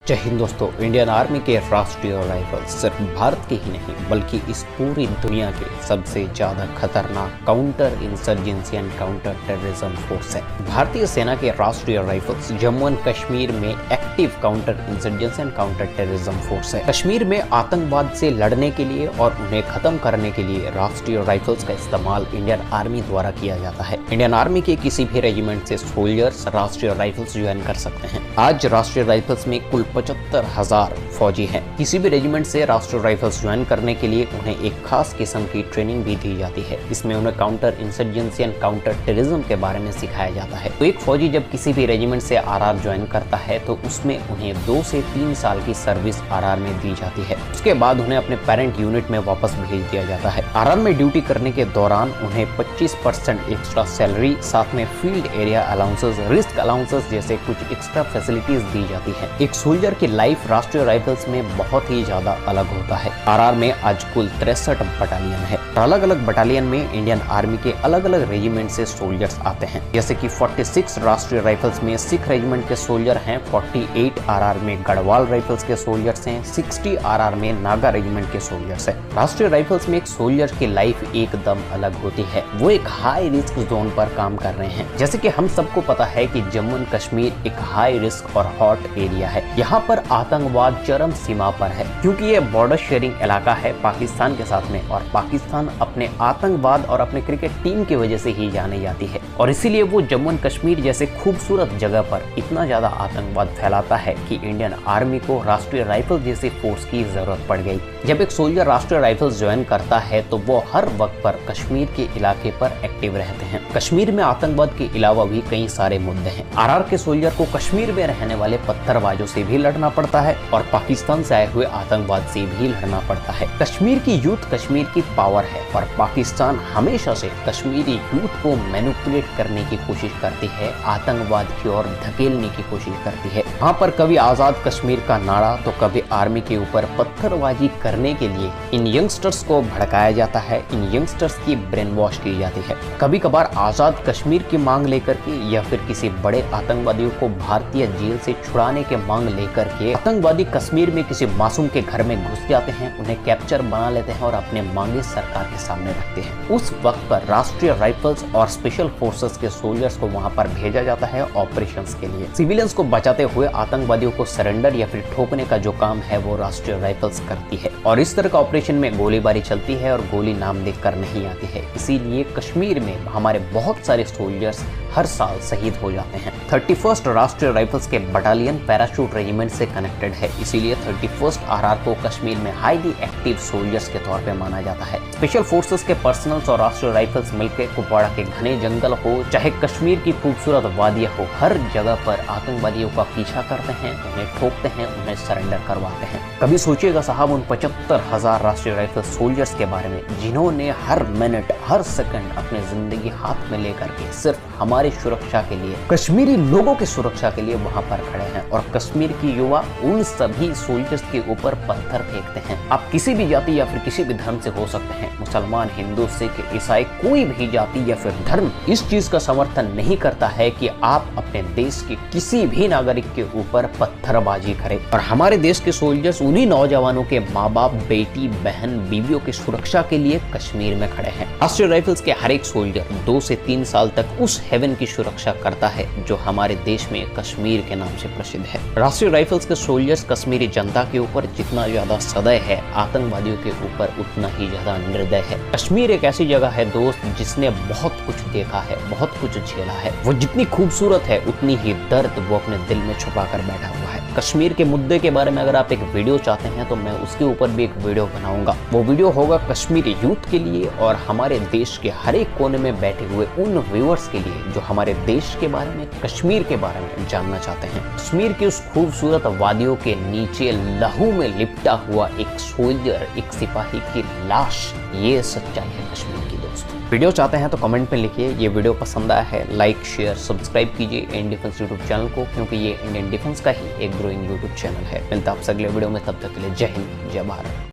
जय हिंद दोस्तों। Indian army के राष्ट्रीय राइफल्स सिर्फ भारत के ही नहीं बल्कि इस पूरी दुनिया के सबसे ज्यादा खतरनाक counter insurgency and counter terrorism force है। भारतीय सेना के राष्ट्रीय राइफल्स जम्मू एंड कश्मीर में active counter insurgency and counter terrorism force है। कश्मीर में आतंकवाद से लड़ने के लिए और उन्हें खत्म करने के लिए राष्ट्रीय राइफल्स का इस्तेमाल इंडियन आर्मी द्वारा किया जाता है। इंडियन आर्मी के किसी भी रेजिमेंट से सोल्जर्स राष्ट्रीय राइफल्स ज्वाइन कर सकते हैं। आज राष्ट्रीय राइफल्स में कुल 75,000 फौजी हैं। किसी भी रेजिमेंट से राष्ट्रीय राइफल्स ज्वाइन करने के लिए उन्हें एक खास किस्म की ट्रेनिंग भी दी जाती है। इसमें उन्हें counter insurgency and counter terrorism के बारे में सिखाया जाता है। तो एक फौजी जब किसी भी रेजिमेंट से आरआर ज्वाइन करता है तो उसमें उन्हें 2 से 3 साल की सर्विस आरआर में दी जाती है। उसके बाद उन्हें अपने पेरेंट यूनिट में वापस भेज दिया जाता है। आरआर में ड्यूटी करने के दौरान उन्हें 25% एक्स्ट्रा सैलरी, साथ में field area allowances, risk allowances जैसे कुछ एक्स्ट्रा फैसिलिटीज दी जाती है। एक सोल्जर की लाइफ राष्ट्रीय राइफल्स में बहुत ही ज्यादा अलग होता है। आरआर में आज कुल 63 बटालियन है। अलग अलग बटालियन में इंडियन आर्मी के अलग अलग रेजिमेंट से सोल्जर्स आते हैं। जैसे कि 46 राष्ट्रीय राइफल्स में सिख रेजिमेंट के सोल्जर हैं, 48 आरआर में गढ़वाल राइफल्स के सोल्जर्स हैं, 60 आरआर में नागा रेजिमेंट के सोल्जर्स हैं। राष्ट्रीय राइफल्स में एक सोल्जर की लाइफ एकदम अलग होती है। वो एक हाई रिस्क जोन पर काम कर रहे हैं। जैसे कि हम सबको पता है कि जम्मू एंड कश्मीर एक हाई रिस्क और हॉट एरिया है। यहाँ पर आतंकवाद चरम सीमा पर है, क्योंकि ये बॉर्डर शेयरिंग इलाका है पाकिस्तान के साथ में, और पाकिस्तान अपने आतंकवाद और अपने क्रिकेट टीम की वजह से ही जानी जाती है। और इसीलिए वो जम्मू एंड कश्मीर जैसे खूबसूरत जगह पर इतना ज्यादा आतंकवाद फैलाता है कि इंडियन आर्मी को राष्ट्रीय राइफल जैसी फोर्स की जरूरत पड़ गई। जब एक सोल्जर राष्ट्रीय राइफल्स ज्वाइन करता है तो वो हर वक्त पर कश्मीर के इलाके पर एक्टिव रहते हैं। कश्मीर में आतंकवाद के अलावा भी कई सारे मुद्दे हैं। आरआर के सोल्जर को कश्मीर में रहने वाले पत्थरबाजों से भी लड़ना पड़ता है और पाकिस्तान से आए हुए आतंकवाद से भी लड़ना पड़ता है। कश्मीर की यूथ कश्मीर की पावर है और पाकिस्तान हमेशा से कश्मीरी यूथ को मैनिपुलेट करने की कोशिश करती है, आतंकवाद की ओर धकेलने की कोशिश करती है। वहाँ पर कभी आजाद कश्मीर का नारा तो कभी आर्मी के ऊपर पत्थरबाजी करने के लिए इन यंगस्टर्स को भड़काया जाता है, इन यंगस्टर्स की ब्रेन वॉश की जाती है। कभी कभार आजाद कश्मीर की मांग लेकर के या फिर किसी बड़े आतंकवादियों को भारतीय जेल से छुड़ाने के मांग लेकर के आतंकवादी कश्मीर में किसी मासूम के घर में घुस जाते हैं, उन्हें कैप्चर बना लेते हैं और अपने मांगे सरकार के सामने रखते हैं। उस वक्त पर राष्ट्रीय राइफल्स और स्पेशल फोर्सेस के सोल्जर्स को वहां पर भेजा जाता है ऑपरेशंस के लिए। सिविलियंस को बचाते हुए आतंकवादियों को सरेंडर या फिर ठोकने का जो काम है वो राष्ट्रीय राइफल्स करती है। और इस तरह का ऑपरेशन में गोलीबारी चलती है और गोली नाम देखकर नहीं आती है। इसीलिए कश्मीर में हमारे बहुत सारे सोल्जर्स हर साल शहीद हो जाते हैं। 31st राष्ट्रीय राइफल्स के बटालियन पैराशूट रेजिमेंट से कनेक्टेड है, इसीलिए 31st आरआर को कश्मीर में हाईली एक्टिव सोल्जर्स के तौर पे माना जाता है। स्पेशल फोर्सेस के पर्सनल्स और राष्ट्रीय राइफल्स मिलकर कुपवाड़ा के घने जंगल हो चाहे कश्मीर की खूबसूरत वादियां हो, हर जगह पर आतंकवादियों का पीछा करते हैं, उन्हें ठोकते हैं, उन्हें सरेंडर करवाते हैं। कभी सोचिएगा साहब उन 75,000 राष्ट्रीय राइफल सोल्जर्स के बारे में जिन्होंने हर मिनट हर सेकंड अपनी जिंदगी हाथ में लेकर के सिर्फ हमारी सुरक्षा के लिए, कश्मीरी लोगों की सुरक्षा के लिए वहां पर खड़े हैं। और कश्मीर की युवा उन सभी सोल्जर्स के ऊपर पत्थर फेंकते हैं। आप किसी भी जाति या फिर किसी भी धर्म से हो सकते हैं, मुसलमान, हिंदू, सिख, ईसाई, कोई भी जाति या फिर धर्म इस चीज का समर्थन नहीं करता है कि आप अपने देश के किसी भी नागरिक के ऊपर पत्थरबाजी करें। और हमारे देश के सोल्जर्स उन्हीं नौजवानों के माँ बाप, बेटी, बहन, बीवियों की सुरक्षा के लिए कश्मीर में खड़े हैं। राष्ट्रीय राइफल्स के हर एक सोल्जर 2 से 3 साल तक उस हेवन की सुरक्षा करता है जो हमारे देश में कश्मीर के नाम से प्रसिद्ध है। राष्ट्रीय राइफल्स के सोल्जर्स कश्मीरी जनता के ऊपर जितना ज्यादा सदय है, आतंकवादियों के ऊपर उतना ही ज्यादा निर्दय है। कश्मीर एक ऐसी जगह है दोस्त जिसने बहुत कुछ देखा है, बहुत कुछ झेला है। वो जितनी खूबसूरत है उतनी ही दर्द वो अपने दिल में छुपा कर बैठा हुआ है। कश्मीर के मुद्दे के बारे में अगर आप एक वीडियो चाहते हैं तो मैं उसके ऊपर भी एक वीडियो बनाऊंगा। वो वीडियो होगा कश्मीरी यूथ के लिए और हमारे देश के हर एक कोने में बैठे हुए उन व्यूअर्स के लिए जो हमारे देश के बारे में, कश्मीर के बारे में जानना चाहते हैं। कश्मीर की उस खूबसूरत वादियों के नीचे लहू में लिपटा हुआ एक सोल्जर, एक सिपाही की लाश, ये सच्चाई है कश्मीर की दोस्तों। वीडियो चाहते हैं तो कमेंट में लिखिए। ये वीडियो पसंद आया है लाइक, शेयर, सब्सक्राइब कीजिए इंडियन डिफेंस यूट्यूब चैनल को, क्योंकि ये इंडियन डिफेंस का ही एक ग्रोइंग यूट्यूब चैनल है। मिलता है आपसे अगले वीडियो में, तब तक के लिए जय हिंद, जय भारत।